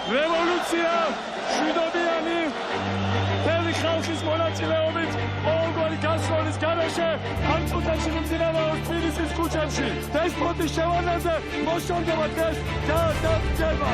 რევოლუცია მშვიდობიანი მთელი ხალხის მონაწილეობით ყოველგვარი გასროლის გარეშე ამ წუთებში მიმდინარეობს თბილისის ქუჩებში დესპოტის შევარდნაზე მოსჯობა დღეს გადადგება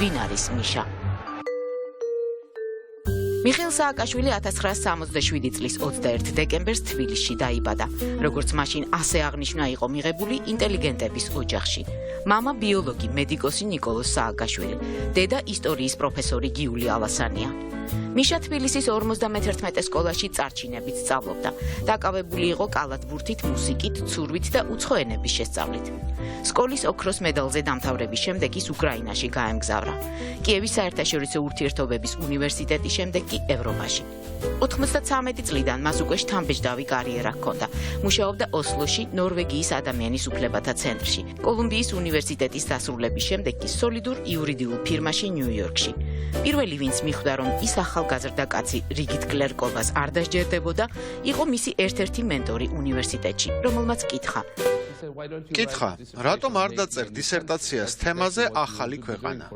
ვინ არის მიშა? მიხეილ სააკაშვილი 1967 წლის 21 დეკემბერს თბილისში დაიბადა. როგორც მაშინ ასე აღნიშნა იყო მიღებული ინტელიგენტების ოჯახში. მამა ბიოლოგი მედიკოსი ნიკოლოზ სააკაშვილი, დედა ისტორიის პროფესორი გიული ალასანია. მიშა თბილისის 51 სკოლაში წარჩინებით სწავლობდა. დაკავებული იყო კალათბურთით, მუსიკით, ცურვით და უცხო ენების შესწავლით. სკოლის ოქროს მედალზე დამთავრების შემდეგ ის უკრაინაში გაემგზავრა. კიევის საერთაშორისო ურთიერთობების უნივერსიტეტის შემდეგ კი ევროპაში. 93 წლიდან მას უკვე შთამბეჭდავი კარიერა ჰქონდა. მუშაობდა ოსლოში, ნორვეგიის ადამიანის უფლებათა ცენტრში. კოლუმბიის უნივერსიტეტის დასრულების შემდეგ კი სოლიდურ იურიდიულ ფირმაში ნიუ-იორკში. პირველი ვინც მიხვდა რომ ის ახალგაზრდა კაცი რიგით კლერკობას არ დასჯერდებოდა, იყო მისი ერთ-ერთი მენტორი უნივერსიტეტში, რომელმაც კითხა. კითხა, რატომ არ დაწერ დისერტაციას თემაზე ახალი ქვეყანა?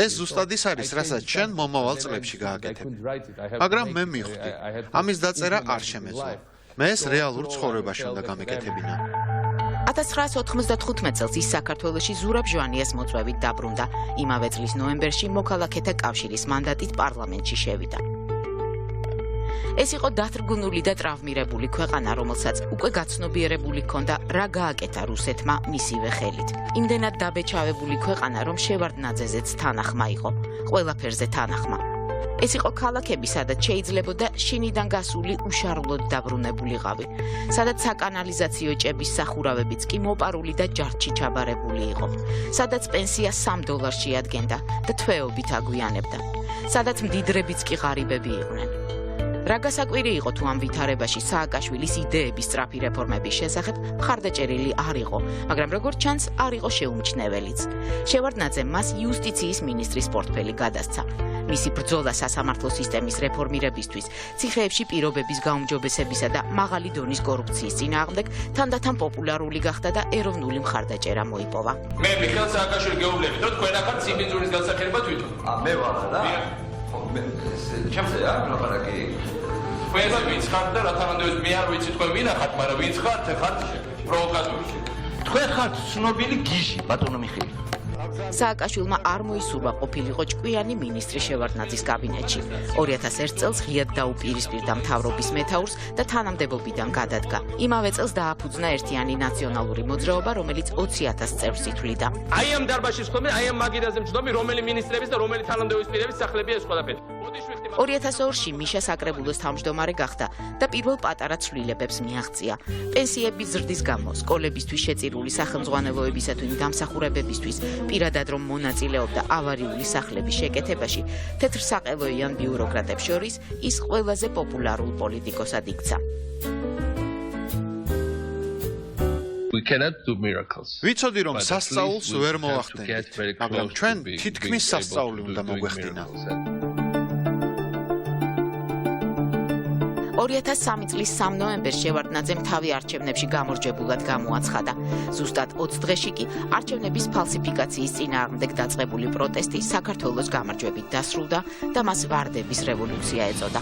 ეს ზუსტად ის არის, რასაც შენ მომავალ წლებში გააკეთებ. მაგრამ მე მივხვდი, ამის დაწერა არ შემეძლო. მე ეს რეალურ ცხოვრებაში უნდა გამეკეთებინა. 1995 წელს ის საქართველოში ზურაბ ჟვანიას მოწვევით დაბრუნდა. იმავე წლის ნოემბერში მოქალაქეთა კავშირის მანდატით პარლამენტში შევიდა. ეს იყო დათრგუნული და ტრავმირებული ქვეყანა, რომელსაც უკვე გაცნობიერებული ჰქონდა რა გააკეთა რუსეთმა მისივე ხელით. იმდენად დაბეჭავებული ქვეყანა, რომ შევარდნაძეზეც თანახმა იყო, ყველაფერზე თანახმა. ეს იყო ქალაქები, სადაც შეიძლებოდა შინიდან გასული უშარლოდ დაბრუნებულიყავი, სადაც საკანალიზაციო ჭების სახურავებიც კი მოპარული და ჯარდში ჩაბარებული იყო, სადაც პენსია $3 ადგენდა და თვეობით აგვიანებდა, სადაც მდიდრებიც კი ღარიბები იყვნენ. რა გასაკვირი იყო თუ ამ ვითარებაში სააკაშვილის იდეების სწრაფი რეფორმების შესახებ მხარდაჭერილი არ იყო, მაგრამ როგორც ჩანს, არ იყო შეუმჩნეველიც. შევარდნაძემ მას იუსტიციის მინისტრის პორტფელი გადასცა. მისი ბრძოლა სასამართლო სისტემის რეფორმირებისთვის, ციხეებში პირობების გაუმჯობესებისა და მაღალი დონის კორუფციის წინააღმდეგ თანდათან პოპულარული გახდა და ეროვნული მხარდაჭერა მოიპოვა. მე მიხეილ სააკაშვილი გეუბნებით, რომ თქვენ ახალ ციმბიძურის გასახელება თვითონ. მე ვარ რა. ჩემზე არ ლაპარაკი. თქვენ ვინც ხართ და რა თანამდებობს მე არ ვიცი თქვენ ვინ ახართ, მაგრამ ვინც ხართ, ხართ პროვოკატორი. თქვენ ხართ ცნობილი გიჟი, ბატონო მიხეილ. სააკაშვილმა არ მოისურვა ყოფილიყო ჭკვიანი მინისტრი შევარდნაძის კაბინეტში. 2001 წელს ღიად დაუპირისპირდა მთავრობის მეთაურს და თანამდებობიდან გადადგა. იმავე წელს დააფუძნა ერთიანი ნაციონალური მოძრაობა, რომელიც 20,000 წევრს ითვლიდა. აი ამ დარბაზში ხომ, აი ამ მაგიდაზე მჯდომი, რომელი მინისტრების და რომელი თანამდებობის პირების სახლებია ეს ყველაფერი. 2002-ში მიშა საკრებულოს თავმჯდომარე გახდა და პირველ პატარა ცვლილებებს მიაღწია. პენსიების ზრდის გამო, სკოლებისთვის შეწირული სახელმძღვანელოებისა თუ დამსახურებებისთვის, პირადად რომ მონაწილეობდა ავარიული სახლების შეკეთებაში, თეთრსაყელოიან ბიუროკრატებს შორის ის ყველაზე პოპულარულ პოლიტიკოსად იქცა. ვიცოდი რომ სასწაულს ვერ მოვახდენთ, მაგრამ ჩვენ თითქმის სასწაული უნდა მოგვეხდინა. 2003 წლის 3 ნოემბერს შევარდნაძემ თავი არჩევნებში გამარჯვებულად გამოაცხადა. ზუსტად 20 დღეში კი არჩევნების ფალსიფიკაციის წინააღმდეგ დაწყებული პროტესტი საქართველოს გამარჯვებით დასრულდა და მას ვარდების რევოლუცია ეწოდა.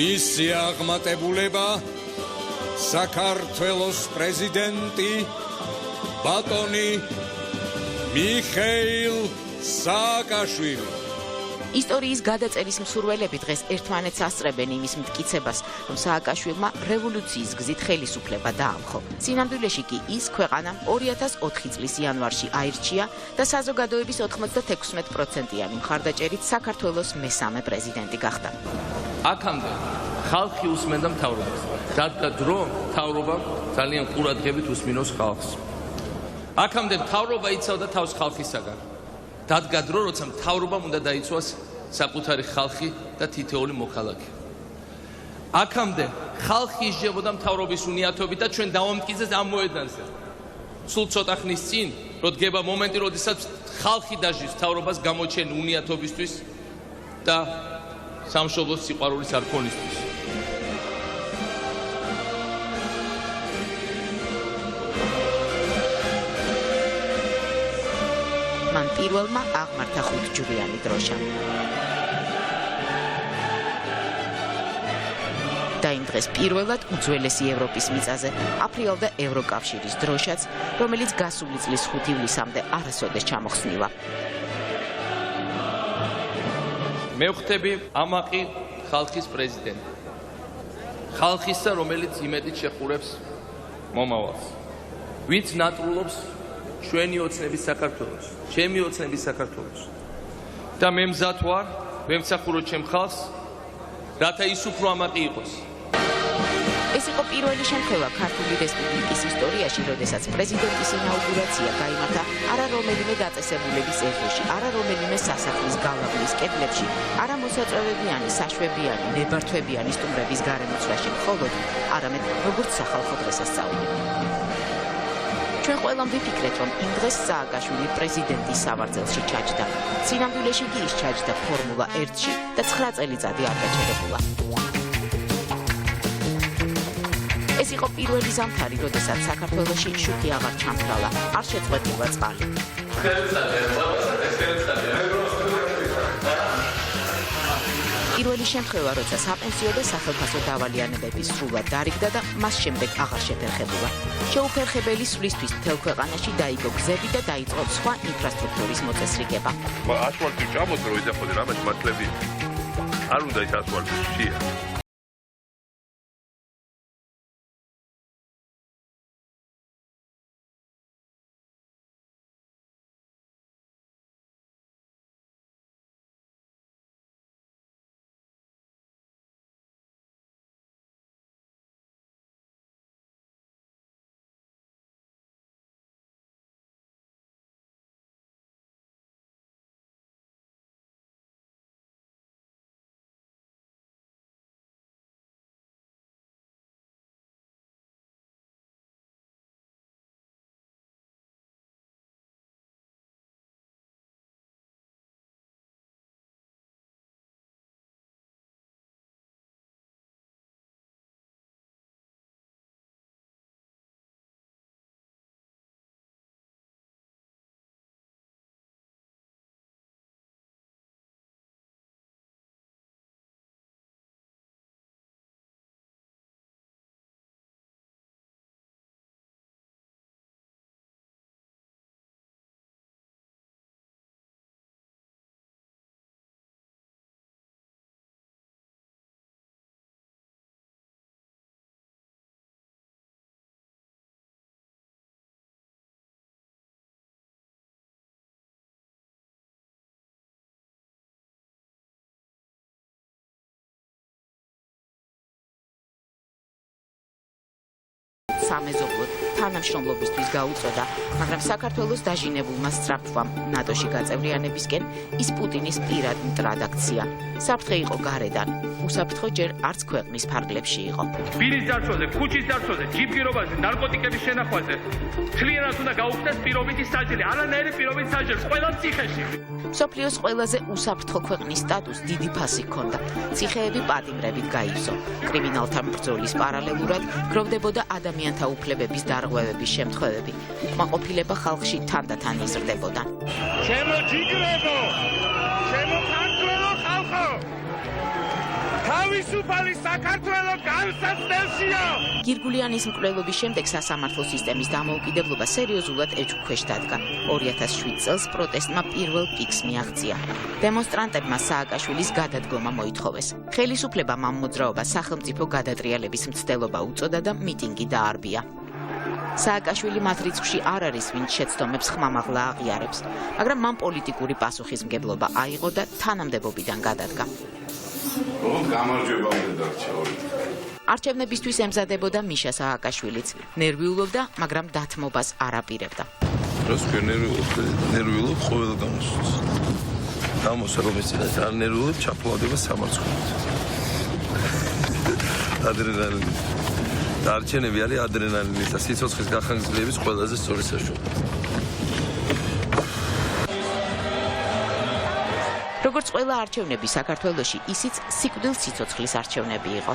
მისი აღმატებულება საქართველოს პრეზიდენტი ბატონი მიხეილ სააკაშვილი. ისტორიის გადაწერის მსურველები დღეს ერთმანეთს ასწრებენ იმის მტკიცებას, რომ სააკაშვილმა რევოლუციის გზით ხელისუფლება დაამხო. სინამდვილეში კი ის ქვეყანამ 2004 წლის იანვარში აირჩია და საზოგადოების 96%-იანი მხარდაჭერით საქართველოს მესამე პრეზიდენტი გახდა. აქამდე ხალხი უსმენდა მთავრობას. დადგა დრო, მთავრობამ ძალიან ყურადღებით უსმინოს ხალხს. აქამდე მთავრობა იცავდა თავს ხალხისაგან. დადგა დრო, როცა მთავრობამ უნდა დაიცვას საკუთარი ხალხი და თითოეული მოქალაქე. აქამდე ხალხი ისჯებოდა მთავრობის უნიათობით და ჩვენ დავამტკიცეს ამ მოედანზე. სულ ცოტა ხნის წინ, რო დგება მომენტი, როდესაც ხალხი დაჟის მთავრობას გამოჩენ უნიათობისთვის და სამშობლოს სიყვარულის არქონისთვის. მან პირველმა აღმართა 5-ჯვრიანი დროშა. და იმ დღეს პირველად უძველესი ევროპის მიწაზე აფრიალდა ევროკავშირის დროშაც, რომელიც გასული წლის 5 ივლისამდე არასოდეს ჩამოხსნილა. მე ვხდები ამაყი ხალხის პრეზიდენტი. ხალხისა, რომელიც იმედით შეხურებს მომავალს. ვინც ნატრულობს ჩვენი ოცნების საქართველოს, ჩემი ოცნების საქართველოს. და მე მზად ვარ, ვემსახურო ჩემ ხალხს, რათა ის უფრო ამაყი იყოს. ეს იყო პირველი შემთხვევა ქართული რესპუბლიკის ისტორიაში, როდესაც პრეზიდენტის ინაუგურაცია გაიმართა არა რომელიმე დაწესებულების ეზოში, არა რომელიმე სასახლის გალავნის კედლებში, არა მოსაწვევებიანი, საშვებიანი, ნებართვებიანი სტუმრების გარემოცვაში მხოლოდ, არამედ როგორც სახალხო დღესასწაული. ჩვენ ყველამ ვიფიქრეთ, რომ იმ დღეს სააკაშვილი პრეზიდენტის სავარძელში ჩაჯდა. სინამდვილეში კი ის ჩაჯდა ფორმულა 1-ში და 9 წელიწადი არ გაჩერებულა. ეს იყო პირველი ზამთარი, როდესაც საქართველოში შუქი აღარ ჩამქრალა, არ შეწყვეტილა წყალი. პირველი შემთხვევა, როცა საპენსიო და სახელფასო დავალიანებები სრულად დარიგდა და მას შემდეგ აღარ შეფერხებულა. შეუფერხებელი სვლისთვის მთელ ქვეყანაში დაიგო გზები და დაიწყო სხვა ინფრასტრუქტურის მოწესრიგება. ასფალტი ჩამოძრო იძახოდი რამაც მართლები არ უნდა ის ასფალტი შეა. სამეზობლოდ თანამშრომლობისთვის გაუწოდა, მაგრამ საქართველოს დაჟინებულმა სწრაფვამ ნატოში გაწევრიანებისკენ ის პუტინის პირად მტრად აქცია. საფრთხე იყო გარედან, უსაფრთხო ჯერ არც ქვეყნის ფარგლებში იყო. ბირის დარჩოზე, ქუჩის დარჩოზე, ჯიბგირობაზე, ნარკოტიკების შენახვაზე მთლიანად უნდა გაუხდეს პირობითი საჯელი, არანაირი პირობით საჯელს ყველა ციხეში. მსოფლიოს ყველაზე უსაფრთხო ქვეყნის სტატუს დიდი ფასი ჰქონდა. ციხეები პატიმრებით გაივსო. კრიმინალთა ბრძოლის პარალელურად გროვდებოდა ადამიანთა უფლებების დარღვევების შემთხვევები. უკმაყოფილება ხალხში თანდათან იზრდებოდა. ჩემო ჯიგრებო, ჩემო ქართველო ხალხო, თავისუფალი საქართველო განსაცდელშია. გირგულიანის მკვლელობის შემდეგ სასამართლო სისტემის დამოუკიდებლობა სერიოზულად ეჭვქვეშ დადგა. 2007 წელს პროტესტმა პირველ პიკს მიაღწია. დემონსტრანტებმა სააკაშვილის გადადგომა მოითხოვეს. ხელისუფლებამ ამ მოძრაობას სახელმწიფო გადატრიალების მცდელობა უწოდა და მიტინგი დაარბია. სააკაშვილი მათ რიცხვში არ არის, ვინც შეცდომებს ხმამაღლა აღიარებს, მაგრამ მან პოლიტიკური პასუხისმგებლობა აიღო და თანამდებობიდან გადადგა. არჩევნებისთვის ემზადებოდა მიშა სააკაშვილიც. ნერვიულობდა, მაგრამ დათმობას არ აპირებდა. დროს ნერვიულობ ყოველ გამოსვლას. გამოსვლა რომ ეცინას არ ნერვიულობ, ჩაფლავდება სამარცხვინით. ადრენალინი. არჩევნები არის ადრენალინის და სიცოცხლის გახანგრძლივების ყველაზე სწორი საშუალება. როგორც ყველა არჩევნები საქართველოში, ისიც სიკვდილ სიცოცხლის არჩევნები იყო.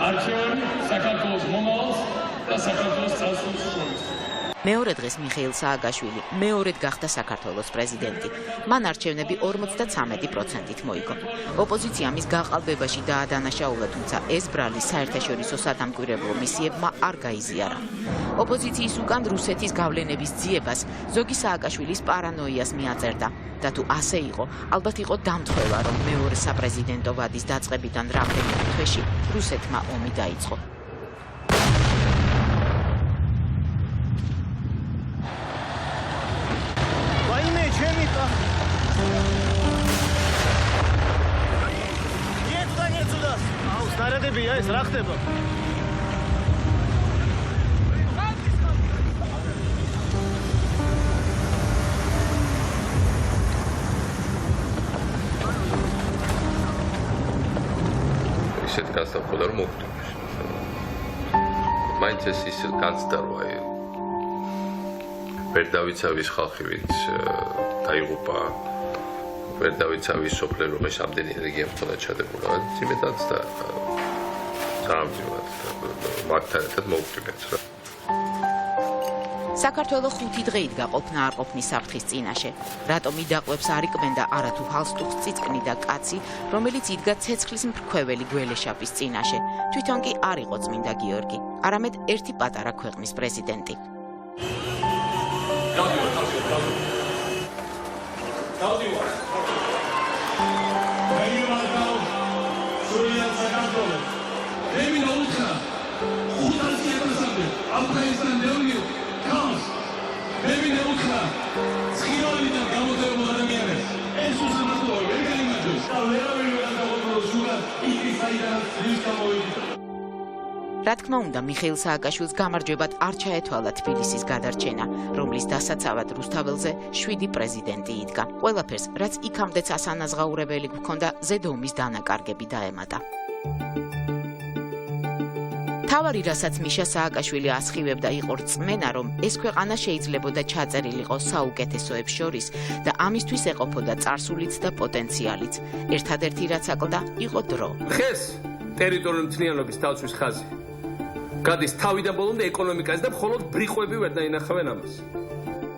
არჩევანი საქართველოს მომავალს და საქართველოს წარსულს შორის. მეორე დღეს მიხეილ სააკაშვილი მეორედ გახდა საქართველოს პრეზიდენტი. მან არჩევნები 53%-ით მოიგო. ოპოზიცია მის გაყალბებაში დაადანაშაულა, თუმცა ეს ბრალი საერთაშორისო სადამკვირვებლო მისიებმა არ გაიზიარა. ოპოზიციის უკან რუსეთის გავლენების ძიებას ზოგი სააკაშვილის პარანოიას მიაწერდა. და თუ ასე იყო, ალბათ იყო დამთხოვა, რომ მეორე საპრეზიდენტო ვადის დაწყებიდან რამდენიმე თვეში რუსეთმა ომი დაიწყო. ნარადებია ეს რა ხდება? ისეთ განსხვავდა რომ მოხდა. მაინც ეს ის განცდარვა ვერ დავიცავის ხალხი ვინც დაიღუპა ვერ დავიცავის სოფლები რომ ეს ამდენი ენერგია მთლად ჩადებულა იმედაც და სამძიმად მაგთან ერთად მოვუწევთ რა საქართველოს 5 დღე იდგა ყოფნა არ ყოფნის საფრთხის წინაშე. რატომ იდაყვებს არ იკბენდა არათუ ჰალსტუხს წიწკნიდა კაცი, რომელიც იდგა ცეცხლის მფრქვეველი გველეშაპის წინაშე. თვითონ კი არ იყო წმინდა გიორგი, არამედ ერთი პატარა ქვეყნის პრეზიდენტი. რა თქმა უნდა, მიხეილ სააკაშვილს გამარჯვებად არ ჩაეთვალა თბილისის გადარჩენა, რომლის დასაცავად რუსთაველზე 7 პრეზიდენტი იდგა. ყველაფერს, რაც იქამდეც ასანაზღაურებელი გქონდა, ზედომის დანაკარგები დაემატა. თავარი, რასაც მიშა სააკაშვილი ასხივებდა, იყო რწმენა, რომ ეს ქვეყანა შეიძლებოდა ჩაწერილიყო საუკეთესოებს შორის და ამისთვის ეყოფოდა წარსულიც და პოტენციალიც. ერთადერთი რაც აკლდა, იყო დრო. ხეს ტერიტორიული მთლიანობის თავის ხაზი გადის თავიდან ბოლომდე ეკონომიკაზე და მხოლოდ ბრიყვები ვერ დაინახავენ ამას.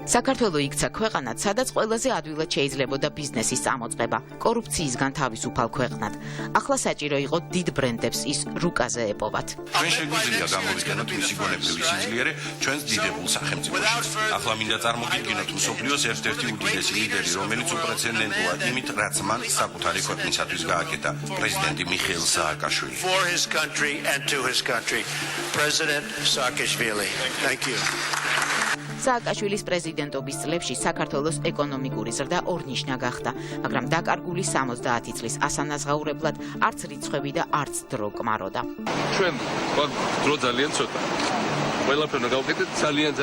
საქართველო იქცა ქვეყანად, სადაც ყველაზე ადვილად შეიძლებოდა ბიზნესის წამოწყება, კორუფციისგან თავისუფალ ქვეყნად. ახლა საჭირო იყო დიდ ბრენდებს ის რუკაზე ეპოვათ. ჩვენ შეგვიძლია გამოვიყენოთ მისი გონებრივი სიძლიერე ჩვენს დიდებულ სახელმწიფოში. ახლა მინდა წარმოგიდგინოთ მსოფლიოს ერთ-ერთი უდიდესი ლიდერი, რომელიც უპრეცედენტოა იმით, რაც მან საკუთარი ქვეყნისათვის გააკეთა, პრეზიდენტი მიხეილ სააკაშვილი. For his country and to his country, President Saakashvili. Thank you. სააკაშვილის პრეზიდენტობის წლებში საქართველოს ეკონომიკური ზრდა ორნიშნა გახდა, მაგრამ დაკარგული 70 წლის ასანაზღაურებლად არც რიცხვები და არც დრო კმაროდა. ჩვენ დრო ძალიან ცოტა. ყველაფერს გავაკეთეთ ძალიან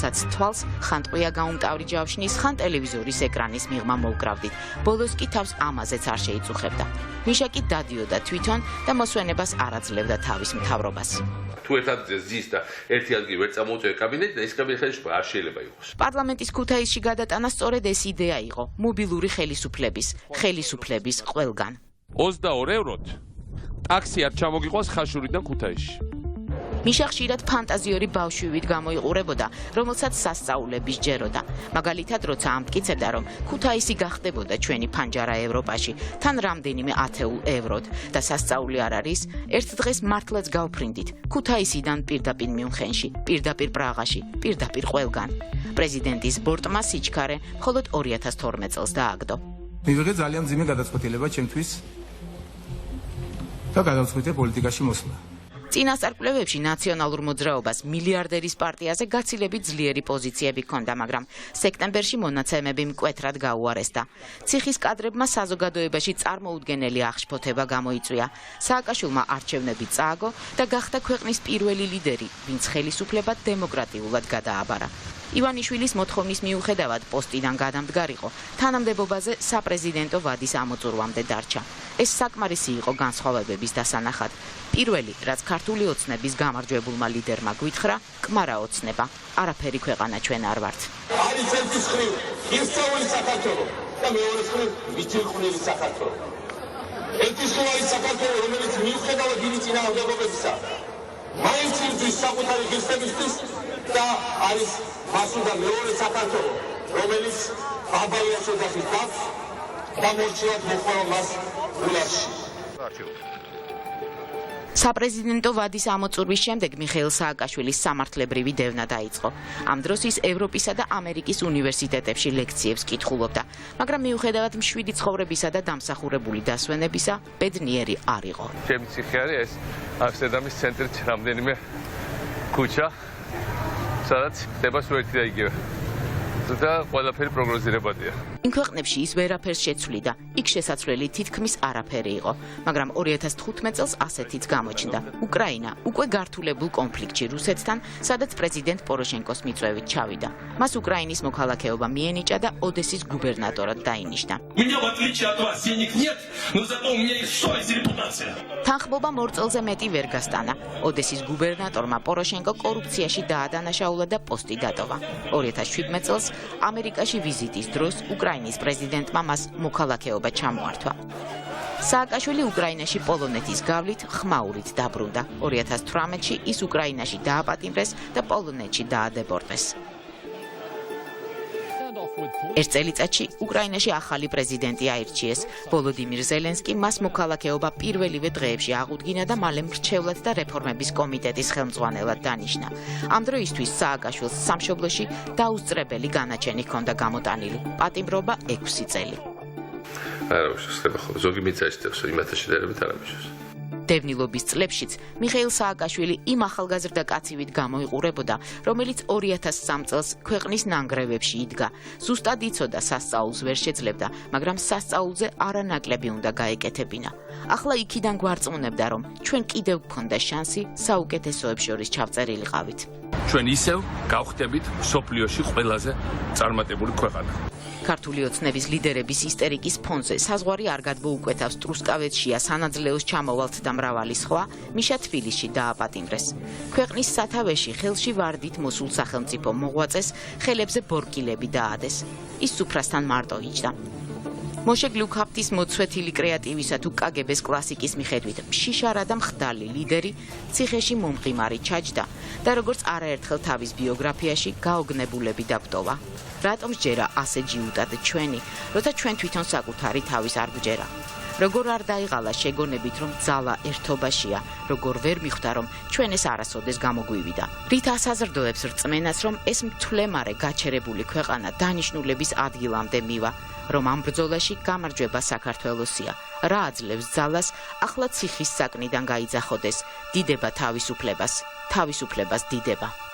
რომელსაც თვალს ხან ტყვია გაუმტავრი ჯავშნის, ხან ტელევიზორის ეკრანის მიღმა მოუკრავდით. ბოლოს კი თავს ამაზეც არ შეიწუხებდა. მიშა კი დადიოდა თვითონ და მოსვენებას არ აძლევდა თავის მთავრობას. თუ ერთ ადგილზე ზის და ერთი ადგილი ვერ წამოუწევი კაბინეტი და ეს კაბინეტი არ შეიძლება იყოს. პარლამენტის ქუთაისში გადატანა სწორედ ეს იდეა იყო, მობილური ხელისუფლების ყველგან. 22 ევროთ ტაქსი არ ჩამოგიყვანს ხაშურიდან ქუთაისში. მიშა ხშირად ფანტაზიური ბავშვივით გამოიყურებოდა, რომელსაც სასწაულები სჯეროდა. მაგალითად, როცა ამტკიცებდა, რომ ქუთაისი გახდებოდა ჩვენი ფანჯარა ევროპაში, თან რამდენიმე 10 ევროდ და სასწაული არ არის, ერთ დღეს მართლაც გავფრინდით. ქუთაისიდან პირდაპირ მიუნხენში, პირდაპირ პრაღაში, პირდაპირ ყველგან. პრეზიდენტის ბორტმა სიჩქარე მხოლოდ 2012 წელს დააგდო. მივიღე ძალიან მძიმე გადაწყვეტილება ჩემთვის და გადავწყვიტე პოლიტიკაში მოსვლა. წინასწარ-კვლევებში ნაციონალურ მოძრაობას მილიარდერის პარტიაზე გაცილებით ძლიერი პოზიციები ჰქონდა, მაგრამ სექტემბერში მონაცემები მკვეთრად გაუარესდა. ციხის კადრებმა საზოგადოებაში წარმოუდგენელი აღშფოთება გამოიწვია. სააკაშვილმა არჩევნები წააგო და გახდა ქვეყნის პირველი ლიდერი, ვინც ხელისუფლება დემოკრატიულად გადააბარა. ივანიშვილის მოთხოვნის მიუხედავად პოსტიდან გადამდგარიყო, თანამდებობაზე საპრეზიდენტო ვადის ამოწურვამდე დარჩა. ეს საკმარისი იყო განსხვავებების დასანახად. პირველი, რაც ქართული ოცნების გამარჯვებულმა ლიდერმა გვითხრა, კმარა ოცნება. არაფერი ქვეყანა ჩვენ არ ვართ. არის ერთის მხრივ ერთეული საქართველო და მეორე მხრივ მიწილყვნილი საქართველო. ერთის მხრივ არის საქართველო, რომელიც მიუხედავად დიდი წინააღმდეგობებისა, მაინც იბრძვის საკუთარი ღირსებისთვის და არის მასუდა მეორე საქართველო, რომელიც აბალიას ოჯახის დაც და მორჩილად მოხმარო მას გულაში. საპრეზიდენტო ვადის ამოწურვის შემდეგ მიხეილ სააკაშვილის სამართლებრივი დევნა დაიწყო. ამ დროს ის ევროპისა და ამერიკის უნივერსიტეტებში ლექციებს კითხულობდა, მაგრამ მიუხედავად მშვიდი ცხოვრებისა და დამსახურებული დასვენებისა, ბედნიერი არ იყო. ჩემი ციხე არის ეს ამსტერდამის ცენტრით რამდენიმე ქუჩა, სადაც ხდება სულ ერთი და იგივე. და ყველაფერი პროგნოზირებადია. იმ ქვეყნებში ის ვერაფერს შეცვლიდა. იქ შესაძლებელი თითქმის არაფერი იყო, მაგრამ 2015 წელს ასეთიც გამოჩნდა. უკრაინა უკვე გართულებულ კონფლიქტში რუსეთთან, სადაც პრეზიდენტ პოროშენკოს მიწვევით ჩავიდა. მას უკრაინის მოქალაქეობა მიენიჭა და ოდესის გუბერნატორად დაინიშნა. თანხმობა მორწელზე მეტი ვერ გასტანა. ოდესის გუბერნატორმა პოროშენკო კორუფციაში დაადანაშაულა და პოსტი დატოვა. 2017 წელს ამერიკაში ვიზიტის დროს უკრაინის პრეზიდენტმა მას მოქალაქეობა ჩამოართვა. სააკაშვილი უკრაინაში პოლონეთის გავლით ხმაურით დაბრუნდა. 2018-ში ის უკრაინაში დააპატიმრეს და პოლონეთში დაადებორტეს. ერთ წელიწადში უკრაინაში ახალი პრეზიდენტი აირჩიეს. ვოლოდიმირ ზელენსკი მას მოქალაქეობა პირველივე დღეებში აღუდგინა და მალე მრჩევლად და რეფორმების კომიტეტის ხელმძღვანელად დანიშნა. ამ დროისთვის სააკაშვილს სამშობლოში დაუსწრებელი განაჩენი ჰქონდა გამოტანილი. პატიმრობა 6 წელი. არა, შეიძლება ხო ზოგი მიწაშდებს იმათა შედარებით არ ამიშოს. დევნილობის წლებშიც მიხეილ სააკაშვილი იმ ახალგაზრდა კაცივით გამოიყურებოდა, რომელიც 2003 წელს ქვეყნის ნანგრევებში იდგა. ზუსტად იცოდა სასწაულს ვერ შეძლებდა, მაგრამ სასწაულზე არანაკლები უნდა გაეკეთებინა. ახლა იქიდან გვარწმუნებდა, რომ ჩვენ კიდევ გქონდა შანსი საუკეთესოებს შორის ჩავწერილიყავით. ჩვენ ისევ გავხდებით სოფლიოში ყველაზე წარმატებული ქვეყანა. ქართული ოცნების ლიდერების ისტერიკის ფონზე საზღვარი არ გადმოუკვეთავს ტრუსკავეთშია სანაძლეოს ჩამოვალთ და მრავალი სხვა, მიშა თბილისში დააპატიმრეს. ქვეყნის სათავეში ხელში ვარდით მოსულ სახელმწიფო მოღვაწეს ხელებზე ბორკილები დაადეს. ის სუფრასთან მარტო იჯდა. მოშე გლუქაფტის მოწვეთილი კრეატივისა თუ კგბ-ს კლასიკის მიხედვით მშიშარა და მხდალი ლიდერი ციხეში მომღიმარი ჩაჯდა და როგორც არაერთხელ თავის ბიოგრაფიაში გაოგნებულები დაგვტოვა. რატომ სჯერა ასე ჯიუტად ჩვენი, როცა ჩვენ თვითონ საკუთარი თავის არ გვჯერა? როგორ არ დაიღალა შეგონებით, რომ ძალა ერთობაშია, როგორ ვერ მიხვდა, რომ ჩვენ ეს არასოდეს გამოგვივიდა. რით ასაზრდოებს რწმენას, რომ ეს მთლემარე გაჩერებული ქვეყანა დანიშნულების ადგილამდე მივა, რომ ამ ბრძოლაში გამარჯვება საქართველოსია. რა აძლევს ძალას, ახლა ციხის საკნიდან გაიძახოდეს, დიდება თავისუფლებას, თავისუფლებას დიდება.